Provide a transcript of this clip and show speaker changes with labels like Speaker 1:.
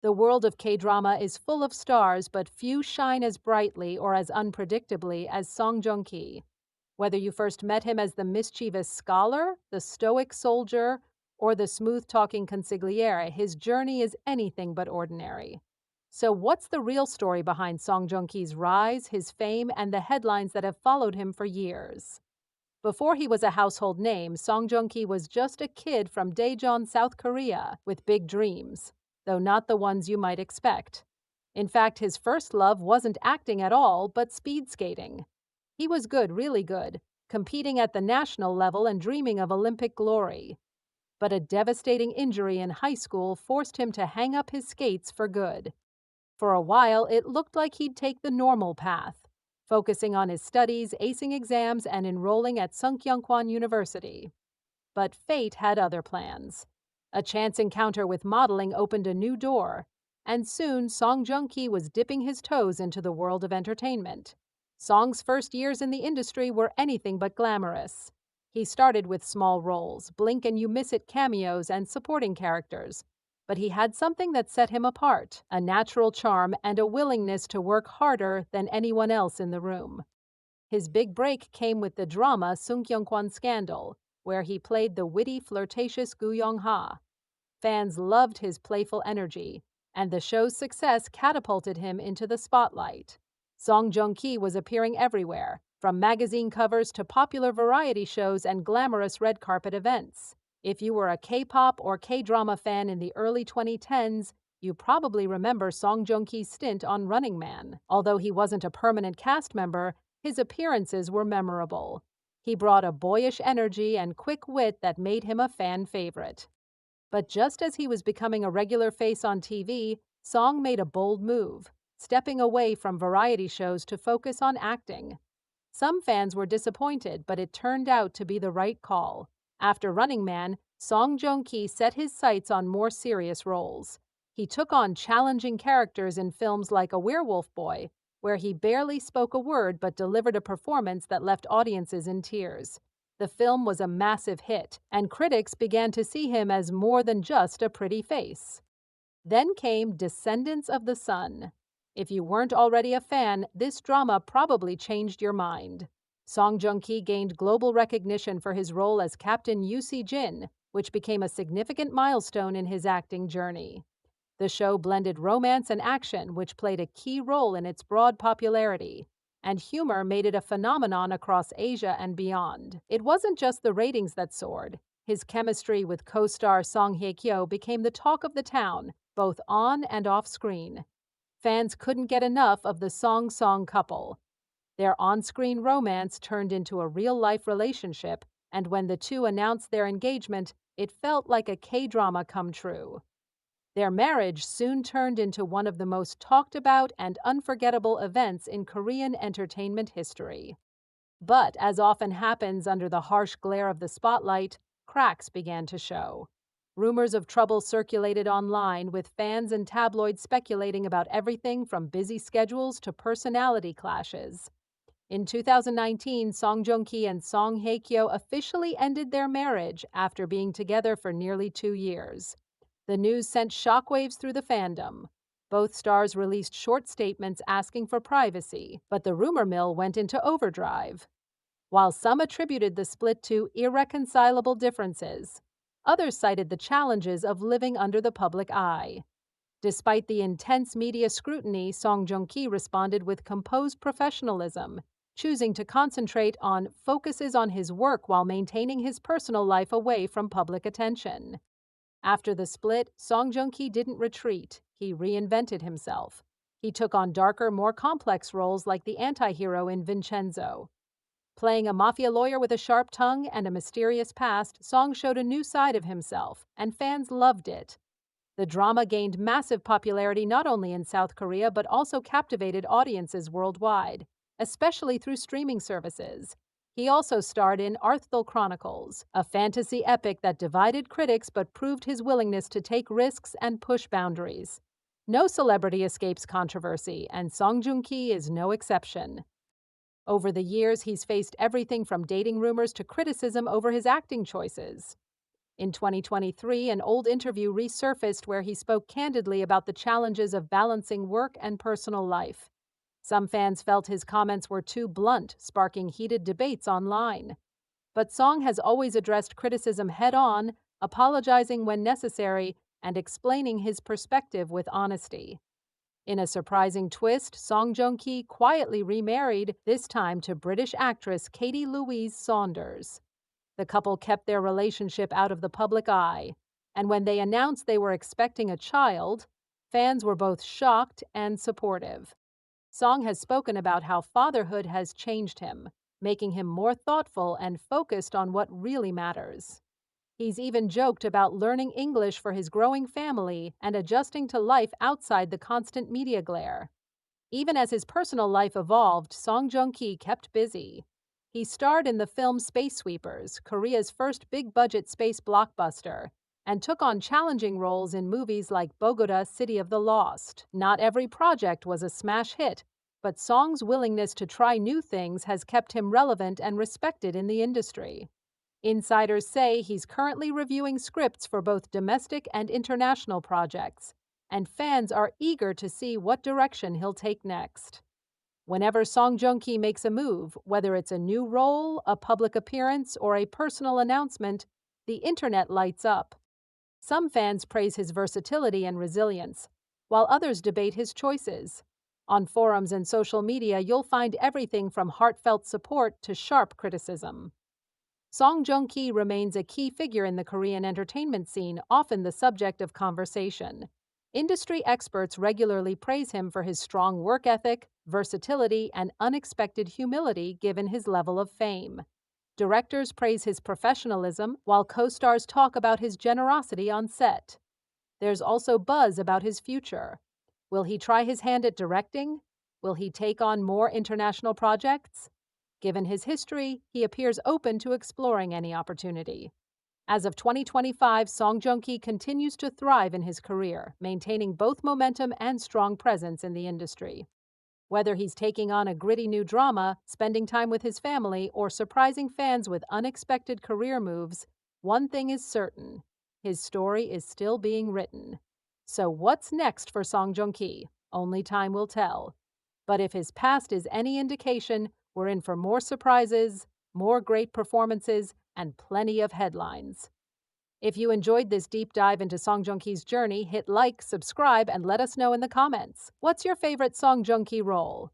Speaker 1: The world of K-drama is full of stars, but few shine as brightly or as unpredictably as Song Joong-ki. Whether you first met him as the mischievous scholar, the stoic soldier, or the smooth-talking consigliere, his journey is anything but ordinary. So what's the real story behind Song Joong-ki's rise, his fame, and the headlines that have followed him for years? Before he was a household name, Song Joong-ki was just a kid from Daejeon, South Korea, with big dreams, though not the ones you might expect. In fact, his first love wasn't acting at all, but speed skating. He was good, really good, competing at the national level and dreaming of Olympic glory. But a devastating injury in high school forced him to hang up his skates for good. For a while, it looked like he'd take the normal path, focusing on his studies, acing exams, and enrolling at Sungkyunkwan University. But fate had other plans. A chance encounter with modeling opened a new door, and soon Song Joong-ki was dipping his toes into the world of entertainment. Song's first years in the industry were anything but glamorous. He started with small roles, blink and you miss it cameos, and supporting characters. But he had something that set him apart, a natural charm and a willingness to work harder than anyone else in the room. His big break came with the drama Sungkyunkwan Scandal, where he played the witty, flirtatious Gu Yong-ha. Fans loved his playful energy, and the show's success catapulted him into the spotlight. Song Joong-ki was appearing everywhere, from magazine covers to popular variety shows and glamorous red carpet events. If you were a K-pop or K-drama fan in the early 2010s, you probably remember Song Joong-ki's stint on Running Man. Although he wasn't a permanent cast member, his appearances were memorable. He brought a boyish energy and quick wit that made him a fan favorite. But just as he was becoming a regular face on TV, Song made a bold move, stepping away from variety shows to focus on acting. Some fans were disappointed, but it turned out to be the right call. After Running Man, Song Joong-ki set his sights on more serious roles. He took on challenging characters in films like A Werewolf Boy, where he barely spoke a word but delivered a performance that left audiences in tears. The film was a massive hit, and critics began to see him as more than just a pretty face. Then came Descendants of the Sun. If you weren't already a fan, this drama probably changed your mind. Song Joong-ki gained global recognition for his role as Captain Yoo Si-jin, which became a significant milestone in his acting journey. The show blended romance and action, which played a key role in its broad popularity, and humor made it a phenomenon across Asia and beyond. It wasn't just the ratings that soared. His chemistry with co-star Song Hye-kyo became the talk of the town, both on and off screen. Fans couldn't get enough of the Song couple. Their on-screen romance turned into a real-life relationship, and when the two announced their engagement, it felt like a K-drama come true. Their marriage soon turned into one of the most talked about and unforgettable events in Korean entertainment history. But, as often happens under the harsh glare of the spotlight, cracks began to show. Rumors of trouble circulated online, with fans and tabloids speculating about everything from busy schedules to personality clashes. In 2019, Song Joong-ki and Song Hye-kyo officially ended their marriage after being together for nearly 2 years. The news sent shockwaves through the fandom. Both stars released short statements asking for privacy, but the rumor mill went into overdrive. While some attributed the split to irreconcilable differences, others cited the challenges of living under the public eye. Despite the intense media scrutiny, Song Joong-ki responded with composed professionalism, choosing to concentrate on focuses on his work while maintaining his personal life away from public attention. After the split, Song Joong-ki didn't retreat. He reinvented himself. He took on darker, more complex roles like the anti-hero in Vincenzo. Playing a mafia lawyer with a sharp tongue and a mysterious past, Song showed a new side of himself, and fans loved it. The drama gained massive popularity not only in South Korea but also captivated audiences worldwide, especially through streaming services. He also starred in Arthur Chronicles, a fantasy epic that divided critics but proved his willingness to take risks and push boundaries. No celebrity escapes controversy, and Song Joong-ki is no exception. Over the years, he's faced everything from dating rumors to criticism over his acting choices. In 2023, an old interview resurfaced where he spoke candidly about the challenges of balancing work and personal life. Some fans felt his comments were too blunt, sparking heated debates online. But Song has always addressed criticism head on, apologizing when necessary and explaining his perspective with honesty. In a surprising twist, Song Joong-ki quietly remarried, this time to British actress Katie Louise Saunders. The couple kept their relationship out of the public eye, and when they announced they were expecting a child, fans were both shocked and supportive. Song has spoken about how fatherhood has changed him, making him more thoughtful and focused on what really matters. He's even joked about learning English for his growing family and adjusting to life outside the constant media glare. Even as his personal life evolved, Song Joong-ki kept busy. He starred in the film Space Sweepers, Korea's first big-budget space blockbuster, and took on challenging roles in movies like Bogota, City of the Lost. Not every project was a smash hit, but Song's willingness to try new things has kept him relevant and respected in the industry. Insiders say he's currently reviewing scripts for both domestic and international projects, and fans are eager to see what direction he'll take next. Whenever Song Joong-ki makes a move, whether it's a new role, a public appearance, or a personal announcement, the internet lights up. Some fans praise his versatility and resilience, while others debate his choices. On forums and social media, you'll find everything from heartfelt support to sharp criticism. Song Joong-ki remains a key figure in the Korean entertainment scene, often the subject of conversation. Industry experts regularly praise him for his strong work ethic, versatility, and unexpected humility given his level of fame. Directors praise his professionalism, while co-stars talk about his generosity on set. There's also buzz about his future. Will he try his hand at directing? Will he take on more international projects? Given his history, he appears open to exploring any opportunity. As of 2025, Song Joong-ki continues to thrive in his career, maintaining both momentum and strong presence in the industry. Whether he's taking on a gritty new drama, spending time with his family, or surprising fans with unexpected career moves, one thing is certain: his story is still being written. So what's next for Song Joong-ki? Only time will tell. But if his past is any indication, we're in for more surprises, more great performances, and plenty of headlines. If you enjoyed this deep dive into Song Joong-ki's journey, hit like, subscribe, and let us know in the comments. What's your favorite Song Joong-ki role?